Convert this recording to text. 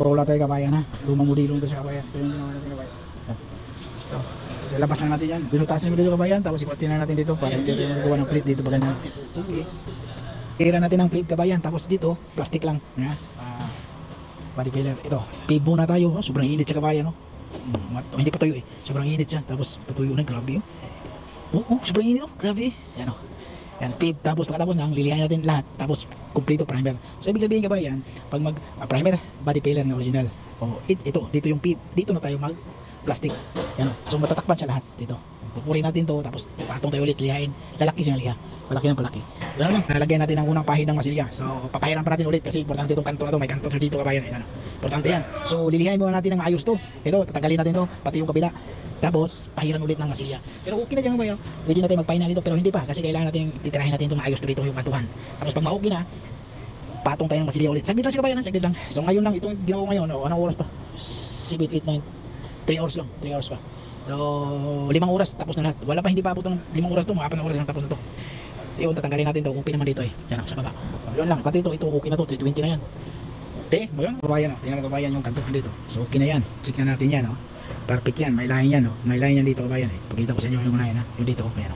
Corolla tayo kabayan ha. Lumang modelo ito sa kabayan. Ito yung ginawa natin kabayan. So, so labas lang natin yan. Binutasin mo dito kabayan. Tapos ikutin na natin dito. Para dito yung gawa ng plate dito. Ba ganyan. Okay. Tira natin ang pave kabayan. Tapos dito, plastic lang. Body filler. Ito, pave muna tayo. Sobrang init siya kabayan. No? Hindi pa tuyo eh. Sobrang init siya. Tapos patuyo na. Grabe yun. Sobrang init. Grabe. Yan o. Yan, pave. Tapos pagkatapos lang, lilihan natin lahat. Tapos, kompleto primer. So, ibig sabihin kabayan, pag primer, body filler ng original. Ito, dito yung pave. Dito na tayo mag-plastic. Yan o. So, matatakpan siya lahat dito. Pupurin natin to, tapos patong tayo ulit, lihain. Lalaki siya liha. Palaki ng palaki. Yan lang, nalagyan natin ang unang pahid ng masilya. So, papahiran pa natin ulit kasi importante itong kanto na to. May kanto dito kabayan. Yan, importante yan. So, lilihain muna natin ng maayos to. Ito, tatanggalin natin to, pati yung kabila. Tapos, pahiran ulit ng masilya. Pero okay na dyan ba yun? Pwede natin magpahinal dito pero hindi pa kasi kailangan natin titirahin natin itong maayos dito yung kantuhan. Tapos pag ma-okay na, patong tayo ng masilya ulit. Saglit lang siya kabayan, saglit lang. So ngayon lang, itong ginawa ko ngayon, anong oras pa? 7, 8, 9, 3 hours lang, 3 hours pa. So, 5 oras, tapos na lahat. Wala pa, hindi pa abot ng 5 oras to, mga 4 oras lang tapos na to. Yun, tatanggalin natin to, okay naman dito eh. Yan, sa baba. Yun lang, pati ito okay na to, 320 na yan. Okay, mo yun, kabayan, tingnan mo kabayan yung kantuhan dito. So okay na yan, check na natin yan. Perfect yan, may line yan, may line yan dito kabayan. Pagkita ko sa inyo yung line, yung dito, okay,